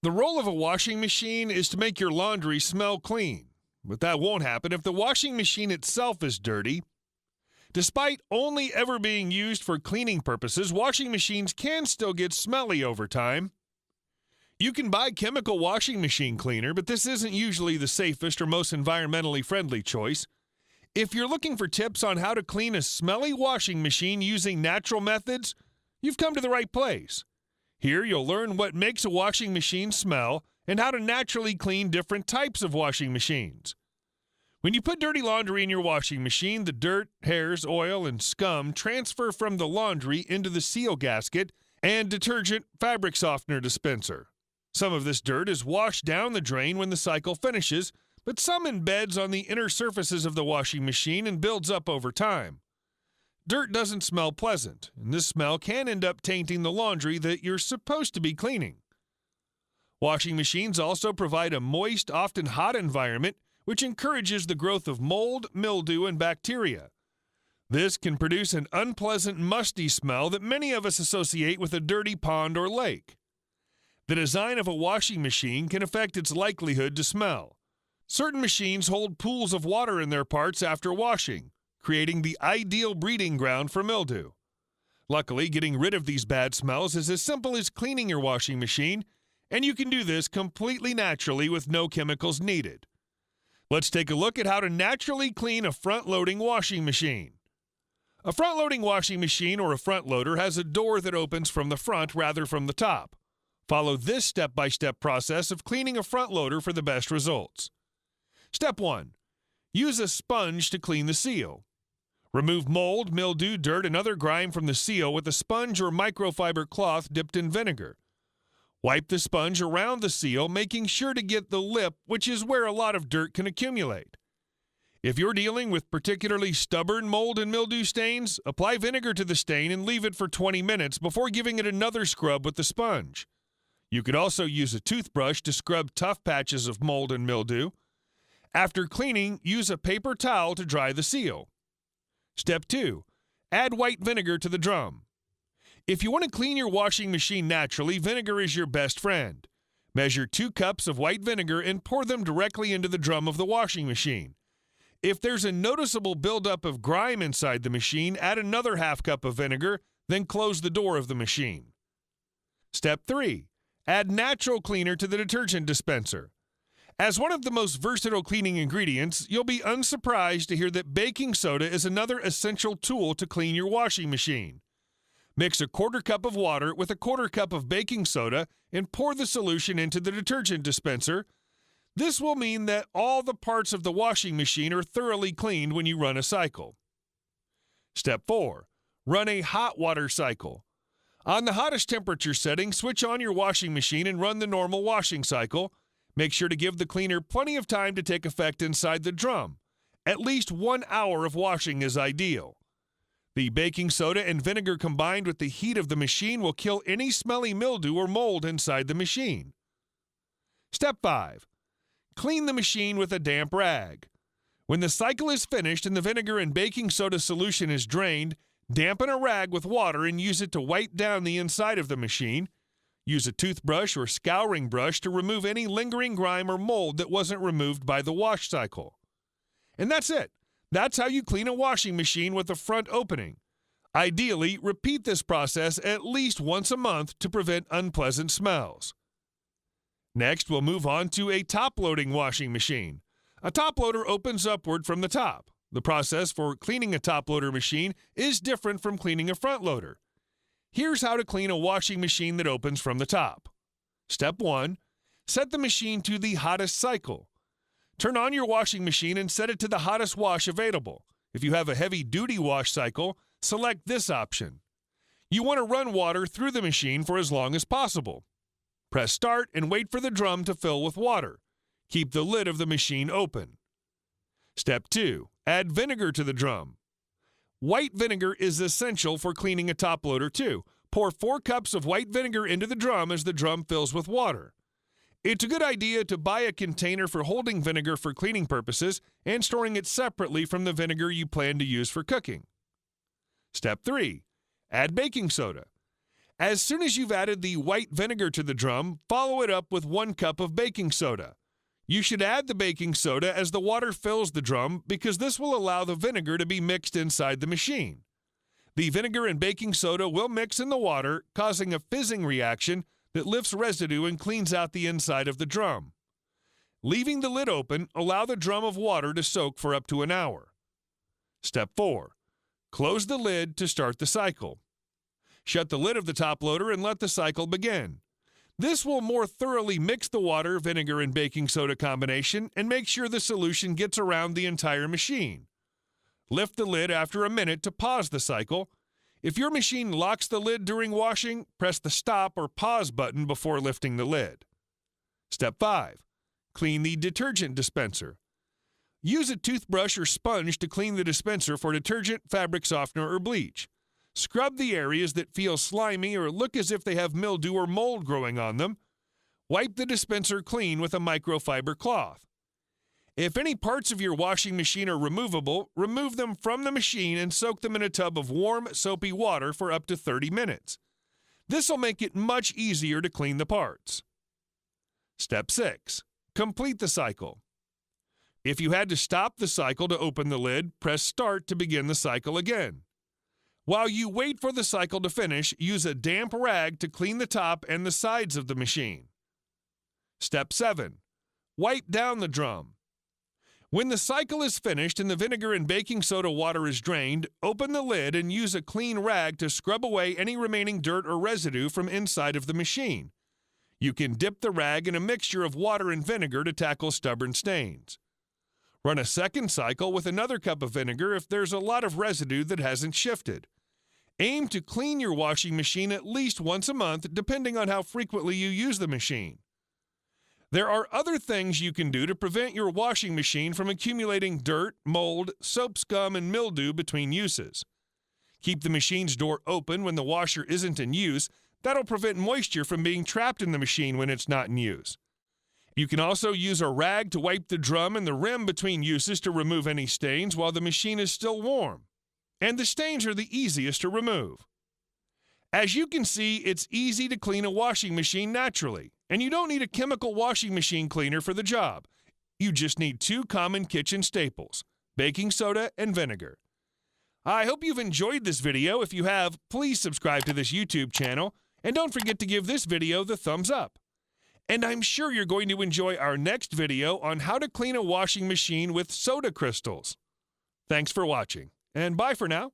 The role of a washing machine is to make your laundry smell clean, but that won't happen if the washing machine itself is dirty. Despite only ever being used for cleaning purposes, washing machines can still get smelly over time. You can buy chemical washing machine cleaner, but this isn't usually the safest or most environmentally friendly choice. If you're looking for tips on how to clean a smelly washing machine using natural methods, you've come to the right place. Here you'll learn what makes a washing machine smell and how to naturally clean different types of washing machines. When you put dirty laundry in your washing machine, the dirt, hairs, oil, and scum transfer from the laundry into the seal gasket and detergent fabric softener dispenser. Some of this dirt is washed down the drain when the cycle finishes, but some embeds on the inner surfaces of the washing machine and builds up over time. Dirt doesn't smell pleasant, and this smell can end up tainting the laundry that you're supposed to be cleaning. Washing machines also provide a moist, often hot environment, which encourages the growth of mold, mildew, and bacteria. This can produce an unpleasant, musty smell that many of us associate with a dirty pond or lake. The design of a washing machine can affect its likelihood to smell. Certain machines hold pools of water in their parts after washing, creating the ideal breeding ground for mildew. Luckily, getting rid of these bad smells is as simple as cleaning your washing machine, and you can do this completely naturally with no chemicals needed. Let's take a look at how to naturally clean a front-loading washing machine. A front-loading washing machine or a front loader has a door that opens from the front rather from the top. Follow this step-by-step process of cleaning a front loader for the best results. Step 1. Use a sponge to clean the seal. Remove mold, mildew, dirt, and other grime from the seal with a sponge or microfiber cloth dipped in vinegar. Wipe the sponge around the seal, making sure to get the lip, which is where a lot of dirt can accumulate. If you're dealing with particularly stubborn mold and mildew stains, apply vinegar to the stain and leave it for 20 minutes before giving it another scrub with the sponge. You could also use a toothbrush to scrub tough patches of mold and mildew. After cleaning, use a paper towel to dry the seal. Step 2. Add white vinegar to the drum. If you want to clean your washing machine naturally, vinegar is your best friend. Measure 2 cups of white vinegar and pour them directly into the drum of the washing machine. If there's a noticeable buildup of grime inside the machine, add another half cup of vinegar, then close the door of the machine. Step 3. Add natural cleaner to the detergent dispenser. As one of the most versatile cleaning ingredients, you'll be unsurprised to hear that baking soda is another essential tool to clean your washing machine. Mix a 1/4 cup of water with a 1/4 cup of baking soda and pour the solution into the detergent dispenser. This will mean that all the parts of the washing machine are thoroughly cleaned when you run a cycle. Step 4. Run a hot water cycle. On the hottest temperature setting, switch on your washing machine and run the normal washing cycle. Make sure to give the cleaner plenty of time to take effect inside the drum. At least 1 hour of washing is ideal. The baking soda and vinegar combined with the heat of the machine will kill any smelly mildew or mold inside the machine. Step 5. Clean the machine with a damp rag. When the cycle is finished and the vinegar and baking soda solution is drained, dampen a rag with water and use it to wipe down the inside of the machine. Use a toothbrush or scouring brush to remove any lingering grime or mold that wasn't removed by the wash cycle. And that's it. That's how you clean a washing machine with a front opening. Ideally, repeat this process at least once a month to prevent unpleasant smells. Next, we'll move on to a top-loading washing machine. A top loader opens upward from the top. The process for cleaning a top loader machine is different from cleaning a front loader. Here's how to clean a washing machine that opens from the top. Step 1. Set the machine to the hottest cycle. Turn on your washing machine and set it to the hottest wash available. If you have a heavy-duty wash cycle, select this option. You want to run water through the machine for as long as possible. Press start and wait for the drum to fill with water. Keep the lid of the machine open. Step 2. Add vinegar to the drum. White vinegar is essential for cleaning a top loader too. Pour 4 cups of white vinegar into the drum as the drum fills with water. It's a good idea to buy a container for holding vinegar for cleaning purposes and storing it separately from the vinegar you plan to use for cooking. Step 3. Add baking soda. As soon as you've added the white vinegar to the drum, follow it up with 1 cup of baking soda. You should add the baking soda as the water fills the drum because this will allow the vinegar to be mixed inside the machine. The vinegar and baking soda will mix in the water, causing a fizzing reaction that lifts residue and cleans out the inside of the drum. Leaving the lid open, allow the drum of water to soak for up to an hour. Step 4. Close the lid to start the cycle. Shut the lid of the top loader and let the cycle begin. This will more thoroughly mix the water, vinegar, and baking soda combination and make sure the solution gets around the entire machine. Lift the lid after a minute to pause the cycle. If your machine locks the lid during washing, press the stop or pause button before lifting the lid. Step 5. Clean the detergent dispenser. Use a toothbrush or sponge to clean the dispenser for detergent, fabric softener, or bleach. Scrub the areas that feel slimy or look as if they have mildew or mold growing on them. Wipe the dispenser clean with a microfiber cloth. If any parts of your washing machine are removable, remove them from the machine and soak them in a tub of warm, soapy water for up to 30 minutes. This will make it much easier to clean the parts. Step 6. Complete the cycle. If you had to stop the cycle to open the lid, press Start to begin the cycle again. While you wait for the cycle to finish, use a damp rag to clean the top and the sides of the machine. Step 7. Wipe down the drum. When the cycle is finished and the vinegar and baking soda water is drained, open the lid and use a clean rag to scrub away any remaining dirt or residue from inside of the machine. You can dip the rag in a mixture of water and vinegar to tackle stubborn stains. Run a second cycle with another cup of vinegar if there's a lot of residue that hasn't shifted. Aim to clean your washing machine at least once a month, depending on how frequently you use the machine. There are other things you can do to prevent your washing machine from accumulating dirt, mold, soap scum, and mildew between uses. Keep the machine's door open when the washer isn't in use. That'll prevent moisture from being trapped in the machine when it's not in use. You can also use a rag to wipe the drum and the rim between uses to remove any stains while the machine is still warm. And the stains are the easiest to remove. As you can see, it's easy to clean a washing machine naturally, and you don't need a chemical washing machine cleaner for the job. You just need 2 common kitchen staples, baking soda and vinegar. I hope you've enjoyed this video. If you have, please subscribe to this YouTube channel, and don't forget to give this video the thumbs up. And I'm sure you're going to enjoy our next video on how to clean a washing machine with soda crystals. Thanks for watching, and bye for now.